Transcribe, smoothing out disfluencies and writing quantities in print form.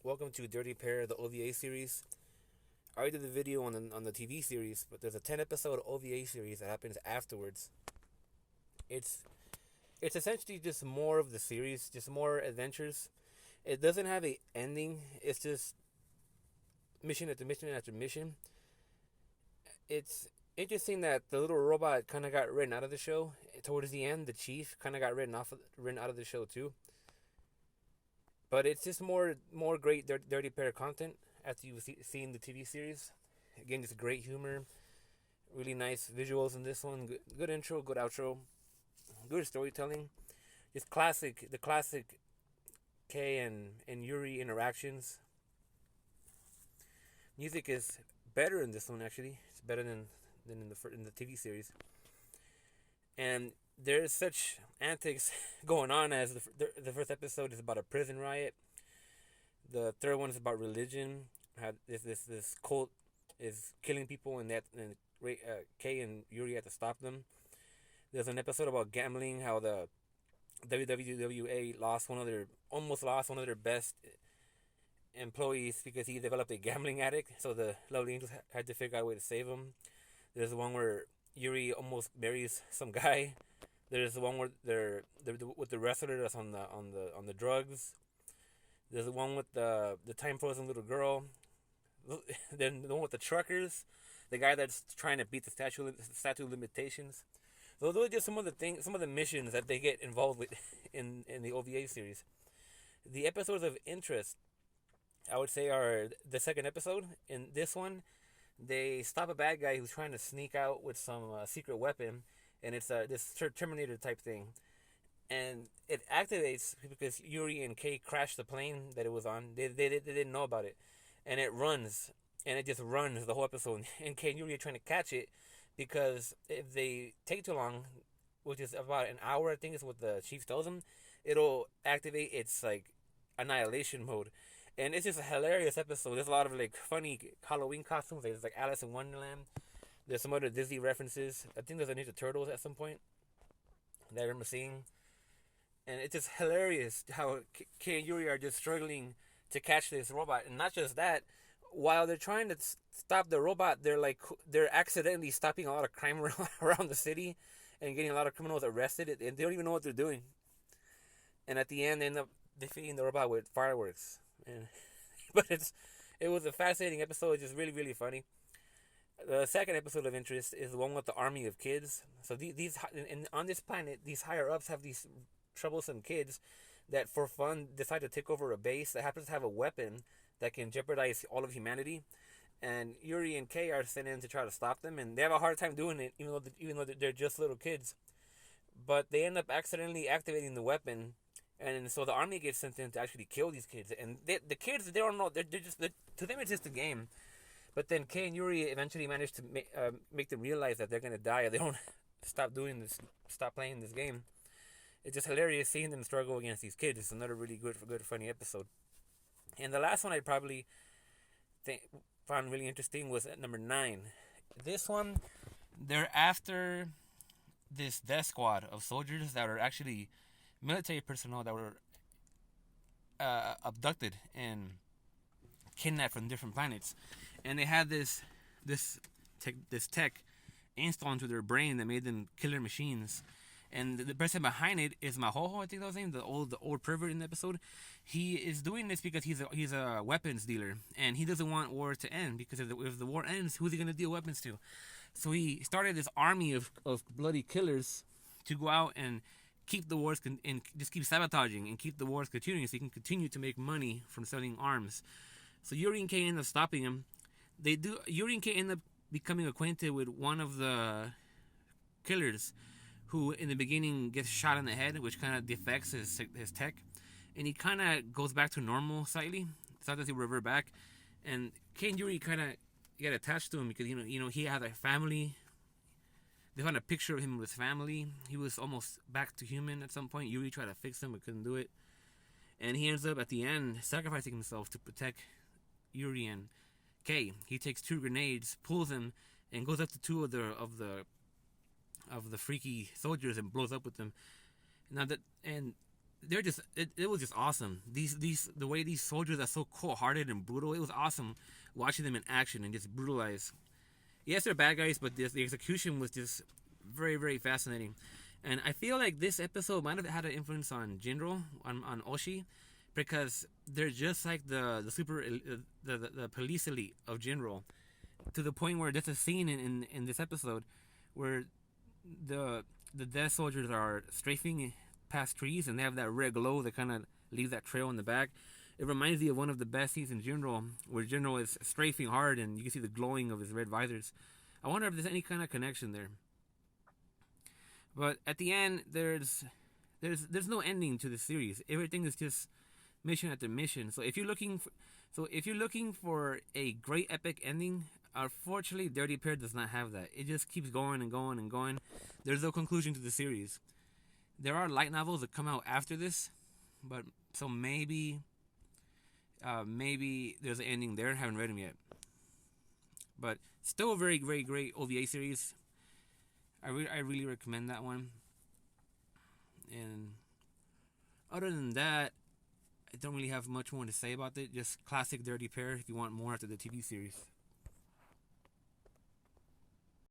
Welcome to Dirty Pair, the OVA series. I already did the video on the TV series, but there's a 10 episode OVA series that happens afterwards. It's it's essentially just more of the series, just more adventures. It doesn't have a ending. It's just mission after mission after mission. It's interesting that the little robot kind of got written out of the show towards the end. The chief kind of got written out of the show too. But it's just more great Dirty Pair content after you've seen the TV series. Again, just great humor, really nice visuals in this one. Good intro, good outro, good storytelling. Just the classic Kei and Yuri interactions. Music is better in this one actually. It's better than in the TV series. And there's such antics going on as the first episode is about a prison riot. The third one is about religion. How this cult is killing people, and Kei and Yuri have to stop them. There's an episode about gambling. How the WWA almost lost one of their best employees because he developed a gambling addict. So the Lovely Angels had to figure out a way to save him. There's one where Yuri almost marries some guy. There's the one where they're with the wrestler that's on the drugs. There's the one with the time frozen little girl. Then the one with the truckers, the guy that's trying to beat the statute of limitations. So those are just some of the missions that they get involved with in the OVA series. The episodes of interest, I would say, are the second episode. In this one, they stop a bad guy who's trying to sneak out with some secret weapon, and it's this Terminator type thing, and it activates because Yuri and Kei crashed the plane that it was on. They didn't know about it, and it runs, and it just runs the whole episode. And Kei and Yuri are trying to catch it because if they take too long, which is about an hour, I think is what the chief tells them, it'll activate its like annihilation mode. And it's just a hilarious episode. There's a lot of like funny Halloween costumes. There's like Alice in Wonderland. There's some other Disney references. I think there's a Ninja Turtles at some point that I remember seeing. And it's just hilarious how Kei and Yuri are just struggling to catch this robot. And not just that, while they're trying to stop the robot, they're accidentally stopping a lot of crime around the city and getting a lot of criminals arrested. And they don't even know what they're doing. And at the end, they end up defeating the robot with fireworks. And, but it was a fascinating episode. It's just really, really funny. The second episode of interest is the one with the army of kids. So on this planet, these higher ups have these troublesome kids that, for fun, decide to take over a base that happens to have a weapon that can jeopardize all of humanity. And Yuri and Kei are sent in to try to stop them, and they have a hard time doing it, even though they're just little kids. But they end up accidentally activating the weapon. And so the army gets sent in to actually kill these kids. And the kids, they don't know. To them, it's just a game. But then Kei and Yuri eventually manage to make them realize that they're going to die if they don't stop playing this game. It's just hilarious seeing them struggle against these kids. It's another really good, funny episode. And the last one I probably found really interesting was at number 9. This one, they're after this death squad of soldiers that are actually military personnel that were abducted and kidnapped from different planets, and they had this tech installed into their brain that made them killer machines. And the person behind it is Mahoho, I think that was his name, the old pervert in the episode. He is doing this because he's a weapons dealer, and he doesn't want war to end, because if the war ends, who's he gonna deal weapons to? So he started this army of bloody killers to go out and keep the wars and just keep sabotaging and keep the wars continuing, so he can continue to make money from selling arms. So Yuri and Kei end up stopping him. Yuri and Kei end up becoming acquainted with one of the killers, who in the beginning gets shot in the head, which kind of defects his tech, and he kind of goes back to normal slightly. Sometimes he revert back, and Kei and Yuri kind of get attached to him because he had a family. They found a picture of him with his family. He was almost back to human at some point. Yuri tried to fix him but couldn't do it. And he ends up at the end sacrificing himself to protect Yuri and Kei. He takes 2 grenades, pulls them, and goes up to 2 of the freaky soldiers and blows up with them. Now it was just awesome. These the way these soldiers are so cold hearted and brutal. It was awesome watching them in action and just brutalized. Yes, they're bad guys, but the execution was just very, very fascinating. And I feel like this episode might have had an influence on Jinro, on Oshi, because they're just like the super the police elite of Jinro, to the point where there's a scene in this episode where the death soldiers are strafing past trees and they have that red glow that kind of leaves that trail in the back. It reminds me of one of the best scenes in Jinro, where Jinro is strafing hard and you can see the glowing of his red visors. I wonder if there's any kind of connection there. But at the end, there's no ending to the series. Everything is just mission after mission. So if you're looking for a great epic ending, unfortunately, Dirty Pair does not have that. It just keeps going and going and going. There's no conclusion to the series. There are light novels that come out after this, but so maybe there's an ending there. I haven't read them yet, but still a very, very great OVA series. I really recommend that one. And other than that, I don't really have much more to say about it. Just classic Dirty Pair if you want more after the TV series.